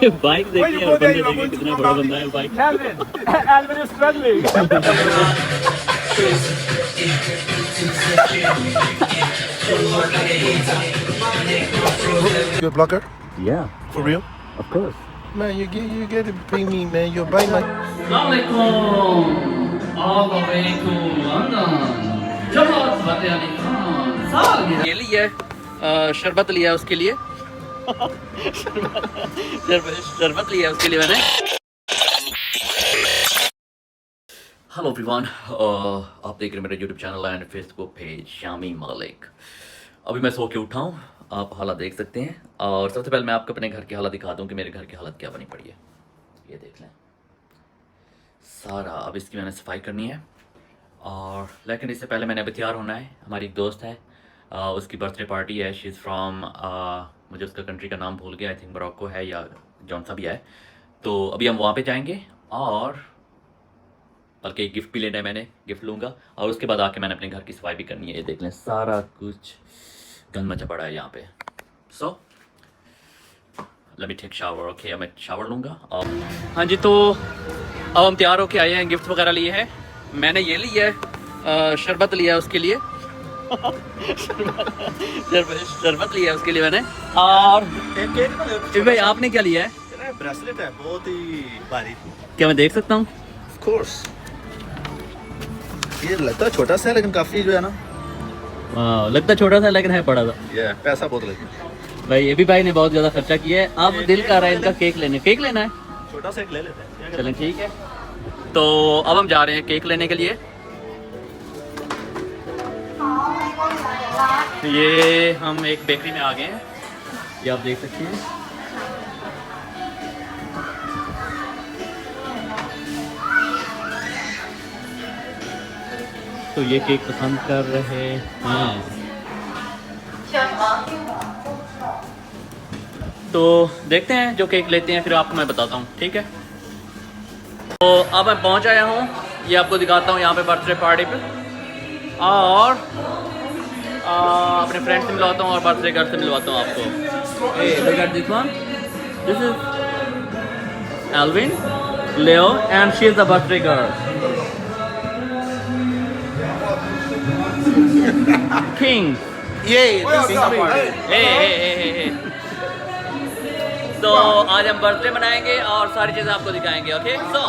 ये बाइक देखिए और बंदे देखिए कितना बड़ा बंदा है bike. Alvin is struggling. You're a blogger? Yeah, For real? of course. Man, you get to pay me, man. You're buying my... Assalamualaikum, all the way to London. जहाज बातें आने खान साल गया। ये लिए शरबत लिया उसके लिए। शरबत लिया उसके लिए मैंने। हेलो एवरीवन, आप देख रहे हैं मेरा YouTube channel and Facebook page Shami मालिक। अभी मैं सो के उठा हूँ, आप हालत देख सकते हैं। और सबसे पहले मैं आपको अपने घर की हालत दिखा दूँ कि मेरे घर की हालत क्या बनी पड़ी है। ये देख लें सारा, अब इसकी मैंने सफाई करनी है। और लेकिन इससे पहले मैंने अभी तैयार होना है। हमारी एक दोस्त है, उसकी बर्थडे पार्टी है। शी इज़ फ्रॉम, मुझे उसका कंट्री का नाम भूल गया, आई थिंक मोरक्को है या जौन सा भी है। तो अभी हम वहाँ पे जाएंगे और बल्कि एक गिफ्ट भी लेना है, मैंने गिफ्ट लूँगा। और उसके बाद आके मैंने अपने घर की सफाई भी करनी है। ये देख लें सारा कुछ गंद मचा पड़ा है यहाँ पे। So let me take shower. Okay, अब मैं शावर लूँगा। और हाँ जी, तो अब हम तैयार होके आए हैं, गिफ्ट वगैरह लिए हैं। मैंने ये लिया है, शरबत लिया है उसके लिए। शरबत लिया है उसके लिए मैंने। और भाई आपने क्या लिया है? ब्रेसलेट है, बहुत ही भारी। क्या मैं देख सकता हूँ? Of course. ये लगता है छोटा सा है लेकिन काफी जो है ना, लगता छोटा सा लेकिन है बड़ा सा। ये पैसा बहुत लगता है भाई ये भी भाई ने बहुत ज़्यादा खर्चा किया है। अब दिल कर रहा है इनका केक लेना है। छोटा सा एक ले लेते हैं। चलें ठीक है, तो अब हम जा रहे हैं केक लेने के लिए। ये हम एक बेकरी में आ गए हैं, ये आप देख सकते हैं। तो ये केक पसंद कर रहे हैं, तो देखते हैं जो केक लेते हैं फिर आपको मैं बताता हूँ, ठीक है। तो अब मैं पहुँच आया हूँ, ये आपको दिखाता हूँ यहाँ पे बर्थडे पार्टी पे। और अपने फ्रेंड से मिलवाता हूँ और बर्थडे गर्ल से मिलवाता हूँ आपको। Hey, look at this one. This is Alvin, Leo, and she is the birthday girl. King. ये Hey. तो आज हम बर्थडे मनाएंगे और सारी चीज़ें आपको दिखाएंगे। ओके, सो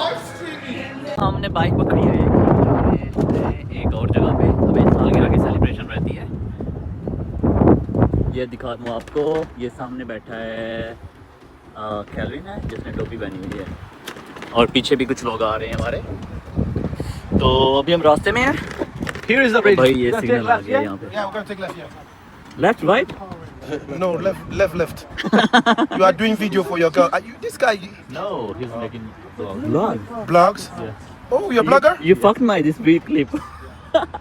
हमने बाइक पकड़ी है एक और जगह पे। अभी सालगिरह की सेलिब्रेशन रहती है। ये दिखा दूँ आपको, ये सामने बैठा है कैल्विन है जिसने टोपी पहनी हुई है, और पीछे भी कुछ लोग आ रहे हैं हमारे। तो अभी हम रास्ते में हैं। Here is the bridge. भाई ये सिग्नल आ गया यहाँ पे। Yeah, we're gonna take left here. Left right? No, left. You are doing video for your girl. Are you, this guy, No, he's making vlog. blogs? Yeah. Oh, you're a blogger? You fucked my this week clip.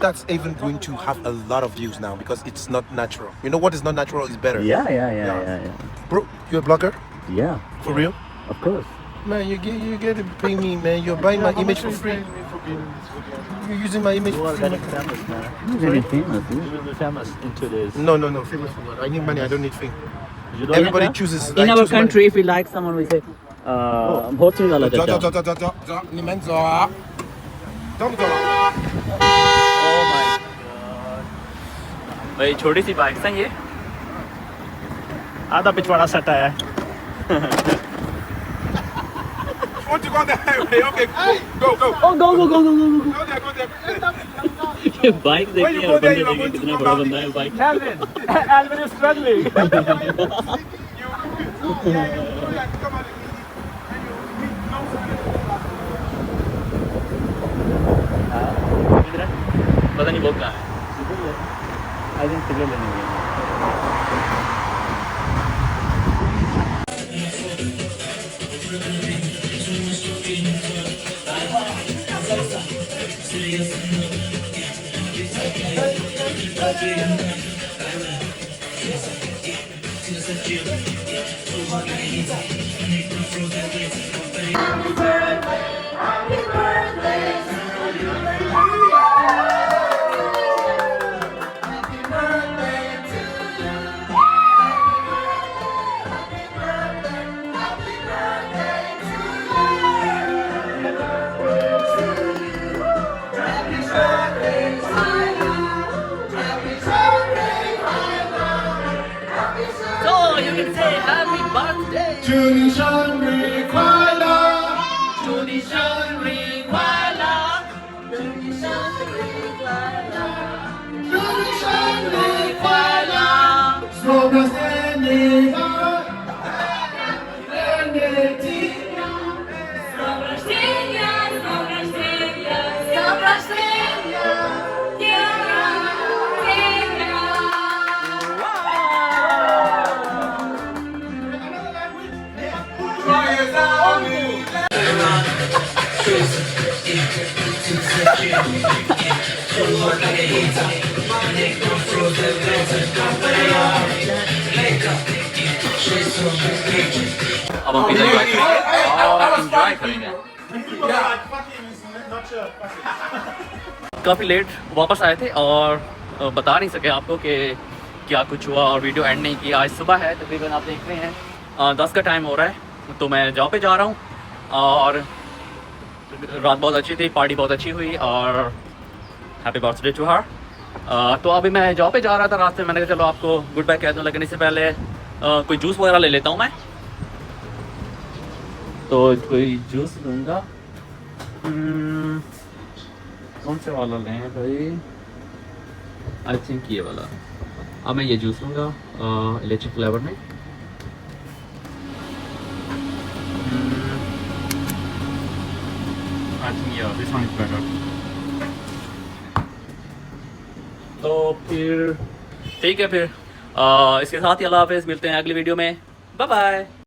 That's even going to have a lot of views now because it's not natural. You know what is not natural is better. Yeah. Bro, you're a blogger? Yeah, For real? of course. Man, you get to pay me, man. You're buying my image for free. You're using my image for free. famous, man. Very famous. You will be famous into this. No. Famous for what? I need money. I don't need fame. You don't Everybody chooses. In I our choose country, if we like someone, we say, बहुत ही वाला money. चाचा। Oh my god. भाई छोटी सी bike है ये। आधा पिछवाड़ा सटा है। Want to go on the highway? Okay, go. Oh, go. Go there. ये बाइक देखिए और बंदे देखिए कितना बड़ा बंदा है बाइक। Alvin is struggling. पता नहीं वो कहाँ है। आई थिंक सिग्नल लेने गए। birthday 祝你生日快乐，祝你生日快乐祝你生日快乐祝你生日快乐，说个生日快乐，生日快乐。 अब हम पिज़्ज़ा एंजॉय करेंगे और एंजॉय करेंगे काफ़ी लेट वापस आए थे और बता नहीं सके आपको कि क्या कुछ हुआ और वीडियो एंड नहीं किया। आज सुबह है तकरीबन, आप देख रहे हैं 10 का टाइम हो रहा है, तो मैं जॉब पे जा रहा हूँ और रात बहुत अच्छी थी, पार्टी बहुत अच्छी हुई और हैप्पी बर्थडे टू हर। तो अभी मैं जॉब पे जा रहा था, रास्ते में मैंने कहा चलो आपको गुड बाय कह दूँ, लेकिन इससे पहले कोई जूस वगैरह ले लेता हूँ मैं। तो कोई जूस लूँगा, कौन से वाला लें भाई? आई थिंक ये वाला। अब मैं ये जूस लूँगा इलायची फ्लेवर में। आई थिंक या दिस वन इज बेटर। तो फिर ठीक है, फिर इसके साथ ही अल्लाह हाफ़िज़, मिलते हैं अगली वीडियो में, बाय बाय।